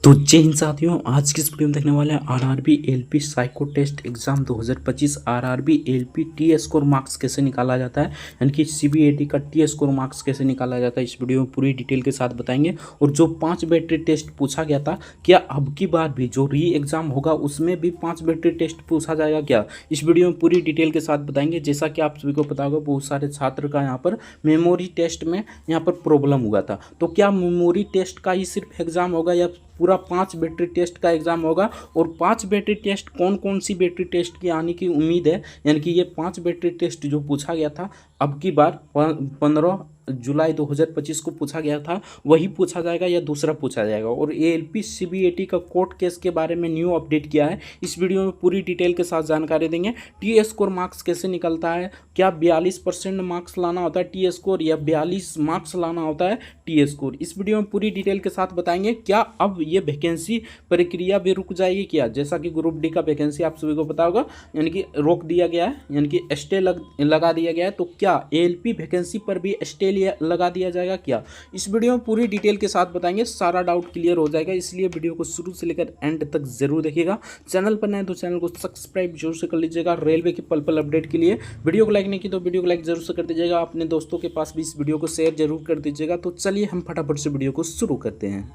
तो जय हिंद साथियों, आज की इस वीडियो में देखने वाले हैं RRB LP psycho test exam 2025 RRB LP t score marks कैसे निकाला जाता है, यानी कि सीबीएटी का टी स्कोर मार्क्स कैसे निकाला जाता है। इस वीडियो में पूरी डिटेल के साथ बताएंगे। और जो 5 बैटरी टेस्ट पूछा गया था, क्या अब की बार भी जो री एग्जाम होगा उसमें भी 5 बैटरी टेस्ट पूछा जाएगा क्या, इस वीडियो में पूरी डिटेल के साथ बताएंगे। जैसा कि आप सभी को पता होगा, बहुत सारे छात्र का यहाँ पर मेमोरी टेस्ट में यहाँ पर प्रॉब्लम हुआ था। तो क्या मेमोरी टेस्ट का ही सिर्फ एग्जाम होगा या पूरा 5 बैटरी टेस्ट का एग्जाम होगा, और 5 बैटरी टेस्ट कौन कौन सी बैटरी टेस्ट की आने की उम्मीद है, यानी कि ये 5 बैटरी टेस्ट जो पूछा गया था अब की बार 15 जुलाई 2025 को पूछा गया था वही पूछा जाएगा या दूसरा पूछा जाएगा। और एएलपी सीबीएटी का कोर्ट केस के बारे में न्यू अपडेट किया है, इस वीडियो में पूरी डिटेल के साथ जानकारी देंगे। टी स्कोर मार्क्स कैसे निकलता है, क्या 42% मार्क्स लाना होता है टी स्कोर या 42 मार्क्स लाना होता है टी स्कोर, इस वीडियो में पूरी डिटेल के साथ बताएंगे। क्या अब ये वैकेंसी प्रक्रिया भी रुक जाएगी क्या, जैसा कि ग्रुप डी का वैकेंसी आप सभी को पता होगा, यानी कि रोक दिया गया है, यानी कि स्टे लगा दिया गया है। तो क्या एएलपी वैकेंसी पर भी स्टे लगा दिया जाएगा क्या, इस वीडियो में पूरी डिटेल के साथ बताएंगे। सारा डाउट क्लियर हो जाएगा, इसलिए वीडियो को शुरू से लेकर एंड तक जरूर देखिएगा। चैनल पर नए तो चैनल को सब्सक्राइब जरूर से कर लीजिएगा। रेलवे की पल पल अपडेट के लिए वीडियो को लाइक नहीं की तो वीडियो को लाइक जरूर से कर दीजिएगा। अपने दोस्तों के पास भी इस वीडियो को शेयर जरूर कर दीजिएगा। तो चलिए हम फटाफट से वीडियो को शुरू करते हैं।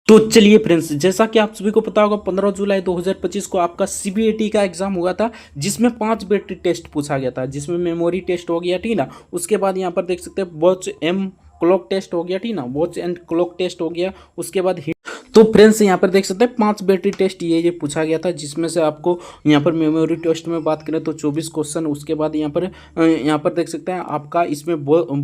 तो चलिए फ्रेंड्स, जैसा कि आप सभी को पता होगा 15 जुलाई 2025 को आपका सीबीएटी का एग्जाम हुआ था, जिसमें 5 बैटरी टेस्ट पूछा गया था, जिसमें मेमोरी टेस्ट हो गया, ठीक ना। उसके बाद यहाँ पर देख सकते हैं वॉच एम क्लॉक टेस्ट हो गया, ठीक ना, वॉच एंड क्लॉक टेस्ट हो गया। उसके बाद तो फ्रेंड्स यहाँ पर देख सकते हैं 5 बैटरी टेस्ट ये पूछा गया था, जिसमें से आपको यहाँ पर मेमोरी टेस्ट में बात करें तो 24 क्वेश्चन। उसके बाद यहाँ पर देख सकते हैं आपका इसमें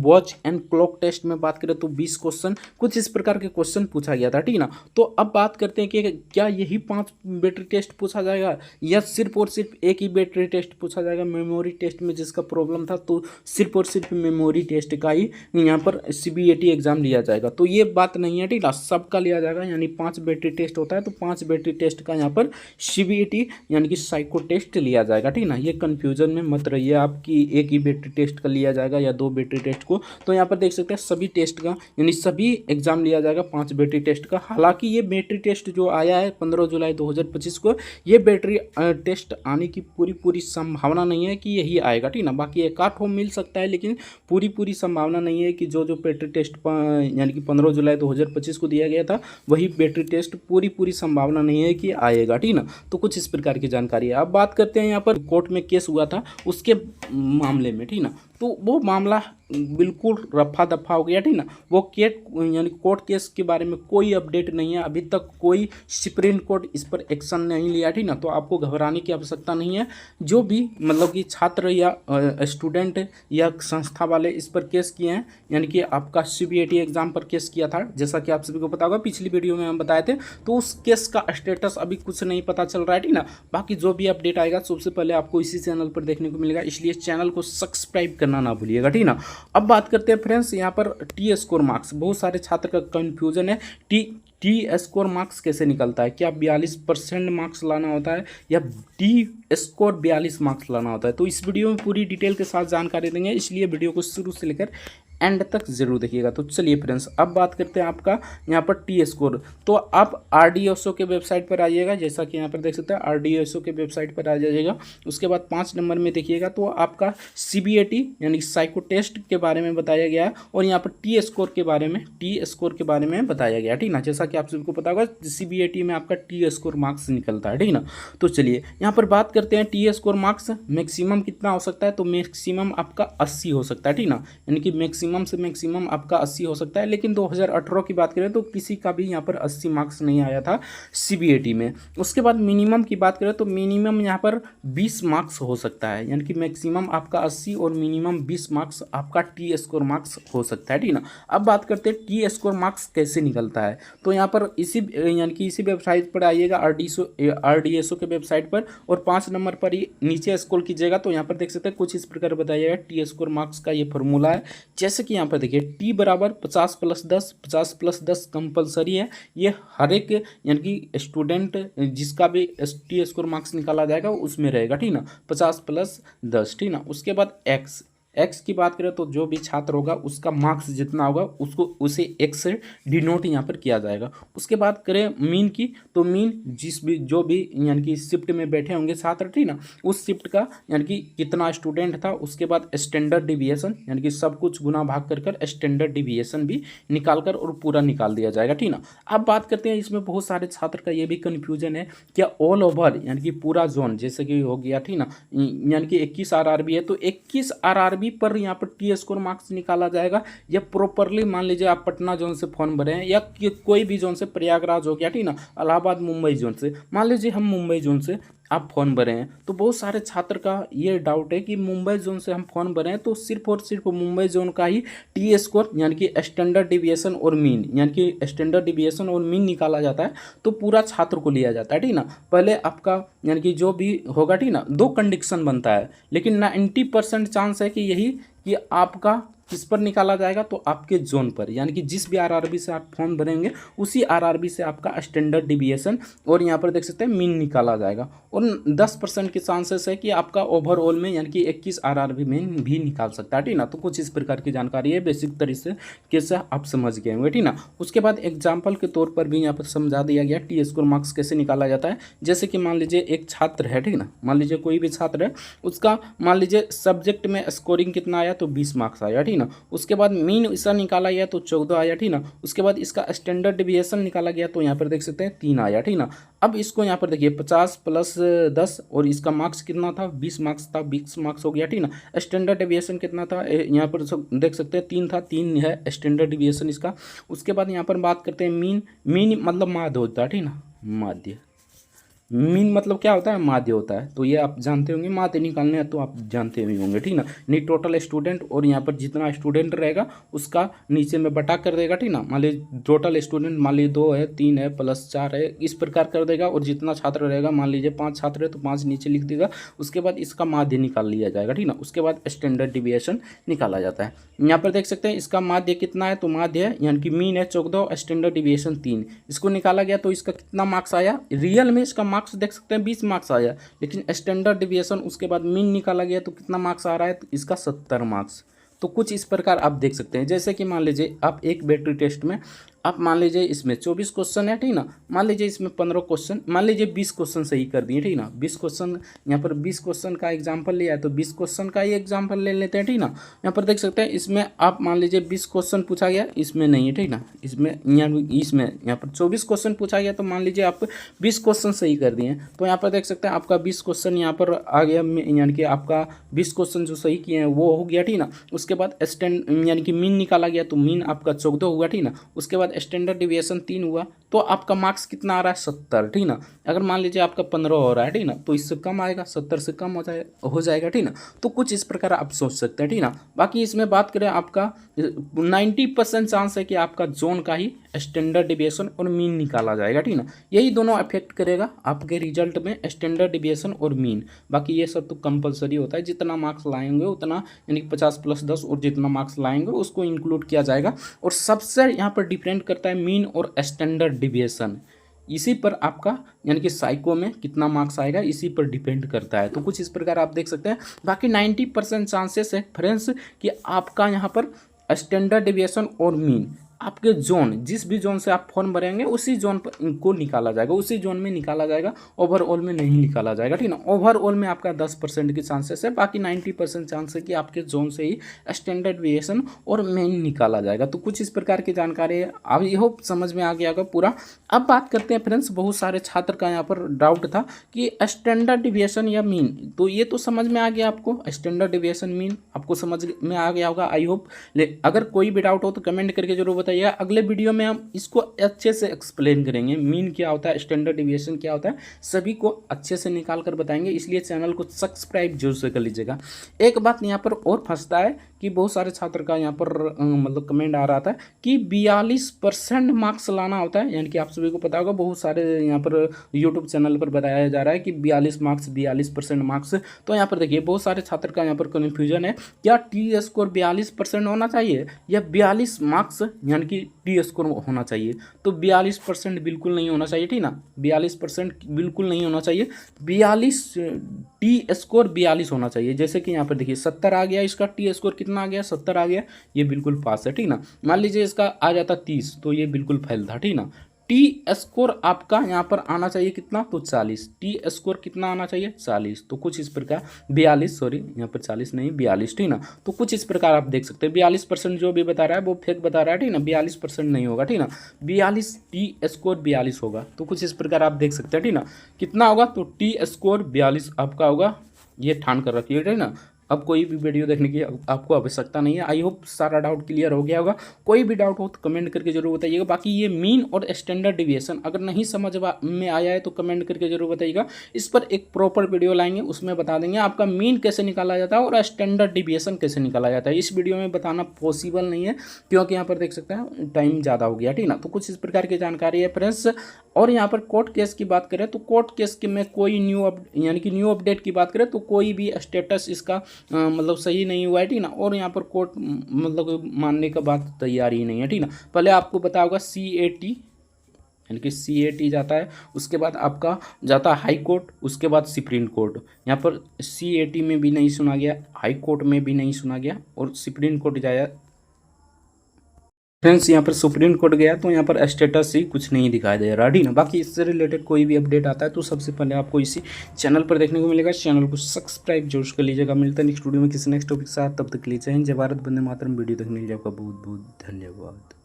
वॉच एंड क्लॉक टेस्ट में बात करें तो 20 क्वेश्चन, कुछ इस प्रकार के क्वेश्चन पूछा गया था, ठीक ना। तो अब बात करते हैं कि क्या यही 5 बैटरी टेस्ट पूछा जाएगा या सिर्फ और सिर्फ एक ही बैटरी टेस्ट पूछा जाएगा मेमोरी टेस्ट में, जिसका प्रॉब्लम था, तो सिर्फ और सिर्फ मेमोरी टेस्ट का ही यहाँ पर सीबीएटी एग्जाम लिया जाएगा। तो ये बात नहीं है, ठीक ना, सबका लिया जाएगा। यानी 5 बैटरी टेस्ट होता है तो 5 बैटरी टेस्ट का यहाँ पर सीबीएटी यानी कि साइको टेस्ट लिया जाएगा, ठीक ना। ये कंफ्यूजन में मत रहिए आपकी एक ही बैटरी टेस्ट का लिया जाएगा या 2 बैटरी टेस्ट को। तो यहाँ पर देख सकते हैं सभी टेस्ट का यानी सभी एग्जाम लिया जाएगा 5 बैटरी टेस्ट का। हालांकि ये बैटरी टेस्ट जो आया है 15 जुलाई 2025 को, ये बैटरी टेस्ट आने की पूरी संभावना नहीं है कि यही आएगा, ठीक ना। बाकी एक आध हो मिल सकता है, लेकिन पूरी संभावना नहीं है कि जो बैटरी टेस्ट यानी कि 15 जुलाई 2025 को दिया गया था वही बैटरी टेस्ट पूरी संभावना नहीं है कि आएगा, ठीक ना। तो कुछ इस प्रकार की जानकारी है। अब बात करते हैं यहाँ पर कोर्ट में केस हुआ था उसके मामले में, ठीक ना। तो वो मामला बिल्कुल रफा दफा हो गया, ठीक ना। वो केट यानी कोर्ट केस के बारे में कोई अपडेट नहीं है, अभी तक कोई सुप्रीम कोर्ट इस पर एक्शन नहीं लिया, ठीक ना। तो आपको घबराने की आवश्यकता नहीं है। जो भी मतलब कि छात्र या स्टूडेंट या संस्था वाले इस पर केस किए हैं, यानी कि आपका सीबीएटी एग्जाम पर केस किया था, जैसा कि आप सभी को पता होगा पिछली वीडियो में हम बताए थे, तो उस केस का स्टेटस अभी कुछ नहीं पता चल रहा है, ठीक ना। बाकी जो भी अपडेट आएगा सबसे पहले आपको इसी चैनल पर देखने को मिलेगा, इसलिए चैनल को सब्सक्राइब करना ना भूलिएगा, ठीक ना। अब बात करते हैं फ्रेंड्स यहाँ पर टी स्कोर मार्क्स। बहुत सारे छात्र का कंफ्यूजन है, टी स्कोर मार्क्स कैसे निकलता है, क्या 42% मार्क्स लाना होता है या टी स्कोर 42 मार्क्स लाना होता है। तो इस वीडियो में पूरी डिटेल के साथ जानकारी देंगे, इसलिए वीडियो को शुरू से लेकर एंड तक जरूर देखिएगा। तो चलिए फ्रेंड्स, अब बात करते हैं आपका यहाँ पर टी स्कोर। तो आप आरडीएसओ के वेबसाइट पर आइएगा, जैसा कि यहाँ पर देख सकते हैं आरडीएसओ के वेबसाइट पर आ जाइएगा। उसके बाद 5 नंबर में देखिएगा तो आपका सीबीएटी यानी साइको टेस्ट के बारे में बताया गया है, और यहाँ पर टी स्कोर के बारे में बताया गया, ठीक ना। जैसा कि आप सबको पता होगा सीबीएटी में आपका टी स्कोर मार्क्स निकलता है, ठीक ना। तो चलिए यहाँ पर बात करते हैं टी स्कोर मार्क्स मैक्सिमम कितना हो सकता है। तो मैक्सिमम आपका 80 हो सकता है, ठीक ना, यानी कि मैक्सिमम से मैक्सिमम आपका 80 हो सकता है। लेकिन 2018 की बात करें तो किसी का भी यहाँ पर 80 मार्क्स नहीं आया था सीबीएटी में। उसके बाद मिनिमम की बात करें तो मिनिमम यहाँ पर 20 मार्क्स हो सकता है, यानी कि मैक्सिमम आपका 80 और मिनिमम 20 मार्क्स आपका टी स्कोर मार्क्स हो सकता है, ठीक ना। अब बात करते हैं टी स्कोर मार्क्स कैसे निकलता है। तो यहाँ पर इसी यानी कि इसी वेबसाइट पर आइएगा आरडीएसओ के वेबसाइट पर, और 5 नंबर पर ही नीचे स्क्रॉल कीजिएगा तो यहाँ पर देख सकते हैं कुछ इस प्रकार बताइएगा टी स्कोर मार्क्स का ये फॉर्मूला है। जैसे कि यहाँ पर देखिए टी बराबर 50+10 कंपलसरी है। ये हर एक यानी कि स्टूडेंट जिसका भी टी स्कोर मार्क्स निकाला जाएगा उसमें रहेगा, ठीक ना, 50+10, ठीक ना। उसके बाद एक्स एक्स की बात करें तो जो भी छात्र होगा उसका मार्क्स जितना होगा उसको उसे एक्स से डिनोट यहाँ पर किया जाएगा। उसके बाद करें मीन की, तो मीन जो भी यानी कि शिफ्ट में बैठे होंगे छात्र, ठीक ना, उस शिफ्ट का यानी कि कितना स्टूडेंट था। उसके बाद स्टैंडर्ड डिविएशन यानी कि सब कुछ गुना भाग कर स्टैंडर्ड डिविएशन भी निकाल कर और पूरा निकाल दिया जाएगा, ठीक ना। अब बात करते हैं, इसमें बहुत सारे छात्र का ये भी कन्फ्यूजन है, क्या ऑल ओवर यानी कि पूरा जोन जैसे कि हो गया, ठीक ना, यानी कि 21 आरआरबी है तो 21 आरआरबी पर यहाँ पर टी स्कोर मार्क्स निकाला जाएगा, या प्रॉपरली मान लीजिए आप पटना जोन से फॉर्म भरे हैं या कोई भी जोन से, प्रयागराज हो गया, ठीक ना, इलाहाबाद मुंबई जोन से, मान लीजिए हम मुंबई जोन से आप फॉर्म भरे हैं, तो बहुत सारे छात्र का ये डाउट है कि मुंबई जोन से हम फॉर्म भरे हैं तो सिर्फ और सिर्फ मुंबई जोन का ही टी स्कोर यानी कि स्टैंडर्ड डिविएशन और मीन यानी कि स्टैंडर्ड डिविएशन और मीन निकाला जाता है, तो पूरा छात्र को लिया जाता है, ठीक ना। पहले आपका यानी कि जो भी होगा, ठीक ना, 2 कंडीशन बनता है, लेकिन 90% चांस है कि यही कि आपका किस पर निकाला जाएगा, तो आपके जोन पर, यानी कि जिस भी आरआरबी से आप फॉर्म भरेंगे उसी आरआरबी से आपका स्टैंडर्ड डिविएशन और यहाँ पर देख सकते हैं मीन निकाला जाएगा। और 10% के चांसेस है कि आपका ओवरऑल में यानी कि 21 आरआरबी में भी निकाल सकता है, ठीक ना। तो कुछ इस प्रकार की जानकारी है, बेसिक तरीके कैसे आप समझ गए होंगे, ठीक ना। उसके बाद एग्जाम्पल के तौर पर भी यहाँ पर समझा दिया गया टी स्कोर मार्क्स कैसे निकाला जाता है। जैसे कि मान लीजिए एक छात्र है, ठीक ना, मान लीजिए कोई भी छात्र है, उसका मान लीजिए सब्जेक्ट में स्कोरिंग कितना आया, तो 20 मार्क्स आया, ठीक ना। उसके बाद मीन इसका निकाला गया तो 14 आया, ठीक ना। उसके बाद इसका स्टैंडर्ड डिविएशन निकाला गया तो यहाँ पर देख सकते हैं 3 आया, ठीक ना। अब इसको यहाँ पर देखिए 50 + 10 और इसका मार्क्स कितना था, 20 मार्क्स था, 20 मार्क्स हो गया, ठीक ना। स्टैंडर्ड डिविएशन कितना था, यहाँ पर देख सकते हैं 3 था, 3 है स्टैंडर्ड डिविएशन इसका। उसके बाद यहाँ पर बात करते हैं मीन मतलब माध्य होता है, ठीक ना, माध्य। मीन मतलब क्या होता है, माध्य होता है, तो ये आप जानते होंगे, माध्य निकालने हैं तो आप जानते ही होंगे, ठीक ना। नहीं टोटल स्टूडेंट और यहाँ पर जितना स्टूडेंट रहेगा उसका नीचे में बटा कर देगा, ठीक ना। मान लीजिए टोटल स्टूडेंट मान लीजिए 2 है, 3 है, +4 है, इस प्रकार कर देगा। और जितना छात्र रहेगा, मान लीजिए 5 छात्र है तो 5 नीचे लिख देगा। उसके बाद इसका माध्य निकाल लिया जाएगा, ठीक ना। उसके बाद स्टैंडर्ड डिविएशन निकाला जाता है। यहाँ पर देख सकते हैं इसका माध्य कितना है, तो माध्य है यानी कि मीन है 14, स्टैंडर्ड डिविएशन 3, इसको निकाला गया तो इसका कितना मार्क्स आया, रियल में इसका मार्क्स देख सकते हैं 20 मार्क्स आया, लेकिन स्टैंडर्ड डिविएशन उसके बाद मीन निकाला गया तो कितना मार्क्स आ रहा है, तो इसका 70 मार्क्स। तो कुछ इस प्रकार आप देख सकते हैं। जैसे कि मान लीजिए आप एक बैटरी टेस्ट में आप मान लीजिए इसमें 24 क्वेश्चन है, ठीक ना, मान लीजिए इसमें 15 क्वेश्चन, मान लीजिए 20 क्वेश्चन सही कर दिए, ठीक ना। 20 क्वेश्चन यहाँ पर 20 क्वेश्चन का एग्जाम्पल लिया है तो 20 क्वेश्चन का ही एग्जाम्पल ले लेते हैं, ठीक ना। यहाँ पर देख सकते हैं इसमें आप मान लीजिए 20 क्वेश्चन पूछा गया, इसमें नहीं है, ठीक ना। इसमें यहाँ पर 24 क्वेश्चन पूछा गया तो मान लीजिए आप 20 क्वेश्चन सही कर दिए, तो यहाँ पर देख सकते हैं आपका 20 क्वेश्चन यहाँ पर आ गया, यानी कि आपका 20 क्वेश्चन जो सही किए हैं वो हो गया, ठीक ना। उसके बाद यानी कि मीन निकाला गया तो मीन आपका 14 हुआ, ठीक ना। उसके बाद स्टैंडर्ड डिविएशन 3 हुआ तो आपका मार्क्स कितना आ रहा है, 70, ठीक ना। अगर मान लीजिए आपका 15 हो रहा है, ठीक ना, तो इससे कम आएगा, 70 से कम हो जाएगा, ठीक ना। तो कुछ इस प्रकार आप सोच सकते हैं, ठीक ना। बाकी इसमें बात करें आपका 90% चांस है कि आपका जोन का ही स्टैंडर्ड डिविएशन और मीन निकाला जाएगा, ठीक ना। यही दोनों अफेक्ट करेगा आपके रिजल्ट में, स्टैंडर्ड डिविएशन और मीन। बाकी ये सब तो कंपलसरी होता है, जितना मार्क्स लाएंगे उतना, यानी कि 50 + 10 और जितना मार्क्स लाएंगे उसको इंक्लूड किया जाएगा। और सबसे यहाँ पर डिपेंड करता है मीन और स्टैंडर्ड डिविएशन, इसी पर आपका यानी कि साइको में कितना मार्क्स आएगा इसी पर डिपेंड करता है। तो कुछ इस प्रकार आप देख सकते हैं। बाकी 90% चांसेस है फ्रेंड्स कि आपका यहाँ पर स्टैंडर्ड डिविएशन और मीन आपके जोन, जिस भी जोन से आप फॉर्म भरेंगे उसी जोन पर इनको निकाला जाएगा, उसी जोन में निकाला जाएगा, ओवरऑल में नहीं निकाला जाएगा, ठीक ना। ओवरऑल में आपका 10% की चांसेस है, बाकी 90% चांस है कि आपके जोन से ही स्टैंडर्ड डिविएशन और मेन निकाला जाएगा। तो कुछ इस प्रकार की जानकारी है, अब ये होप समझ में आ गया होगा पूरा। अब बात करते हैं फ्रेंड्स, बहुत सारे छात्र का यहाँ पर डाउट था कि स्टैंडर्ड डिविएशन या मीन, तो ये तो समझ में आ गया आपको, स्टैंडर्ड डिविएशन मीन आपको समझ में आ गया होगा, आई होप। अगर कोई भी डाउट हो तो कमेंट करके जरूर बताइए। अगले वीडियो में हम इसको अच्छे से एक्सप्लेन करेंगे, मीन क्या होता है, स्टैंडर्ड डिविएशन क्या होता है, सभी को अच्छे से निकाल कर बताएंगे। इसलिए चैनल को सब्सक्राइब जरूर से कर लीजिएगा। एक बात यहाँ पर और फंसता है कि बहुत सारे छात्र का यहाँ पर मतलब कमेंट आ रहा था कि 42% मार्क्स लाना होता है, यानी कि आप सभी को पता होगा बहुत सारे यहाँ पर यूट्यूब चैनल पर बताया जा रहा है कि 42% मार्क्स। तो यहाँ पर देखिए बहुत सारे छात्र का यहाँ पर कन्फ्यूजन है, क्या टी स्कोर 42% होना चाहिए या 42 मार्क्स यानी कि टी स्कोर होना चाहिए? तो 42% बिल्कुल नहीं होना चाहिए, ठीक ना, 42% बिल्कुल नहीं होना चाहिए, 42 टी स्कोर 42 होना चाहिए। जैसे कि यहाँ पर देखिए 70 आ गया, इसका टी स्कोर कितना आ गया, 70 आ गया, ये बिल्कुल पास है, ठीक ना। मान लीजिए इसका आ जाता 30 तो ये बिल्कुल फेल था, ठीक ना। टी स्कोर आपका यहाँ पर आना चाहिए कितना, तो 40, टी स्कोर कितना आना चाहिए 40, तो कुछ इस प्रकार 42, सॉरी यहाँ पर 40 नहीं 42, ठीक ना। तो कुछ इस प्रकार आप देख सकते हैं 42% जो भी बता रहा है वो फेक बता रहा है, ठीक ना, 42% नहीं होगा, ठीक ना, 42 टी स्कोर 42 होगा। तो कुछ इस प्रकार आप देख सकते हैं, ठीक ना, कितना होगा, तो टी स्कोर 42 आपका होगा, ये ठान कर रखिए, ठीक ना। अब कोई भी वीडियो देखने की आपको आवश्यकता नहीं है। आई होप सारा डाउट क्लियर हो गया होगा। कोई भी डाउट हो तो कमेंट करके जरूर बताइएगा। बाकी ये मीन और स्टैंडर्ड डिविएशन अगर नहीं समझ में आया है तो कमेंट करके जरूर बताइएगा। इस पर एक प्रॉपर वीडियो लाएंगे, उसमें बता देंगे आपका मीन कैसे निकाला जाता है और स्टैंडर्ड डिविएशन कैसे निकाला जाता है। इस वीडियो में बताना पॉसिबल नहीं है क्योंकि यहाँ पर देख सकते हैं टाइम ज़्यादा हो गया, ठीक ना। तो कुछ इस प्रकार की जानकारी है फ्रेंड्स। और यहाँ पर कोर्ट केस की बात करें तो कोर्ट केस के में कोई यानी कि न्यू अपडेट की बात करें तो कोई भी स्टेटस इसका मतलब सही नहीं हुआ है, ठीक ना। और यहाँ पर कोर्ट मतलब मानने का बात तैयार ही नहीं है, ठीक ना। पहले आपको पता होगा CAT यानी कि CAT जाता है, उसके बाद आपका जाता है हाई कोर्ट, उसके बाद सुप्रीम कोर्ट। यहाँ पर CAT में भी नहीं सुना गया, हाई कोर्ट में भी नहीं सुना गया और सुप्रीम कोर्ट जाया फ्रेंड्स। यहाँ पर सुप्रीम कोर्ट गया तो यहाँ पर स्टेटस ही कुछ नहीं दिखाई दे रहा, ठीक ना। बाकी इससे रिलेटेड कोई भी अपडेट आता है तो सबसे पहले आपको इसी चैनल पर देखने को मिलेगा। चैनल को सब्सक्राइब जरूर कर लीजिएगा। मिलता है नेक्स्ट वीडियो में किसी नेक्स्ट टॉपिक के साथ, तब तक के लिए जय हिंद, जय भारत, वंदे मातरम। वीडियो देखने के लिए आपका बहुत बहुत धन्यवाद।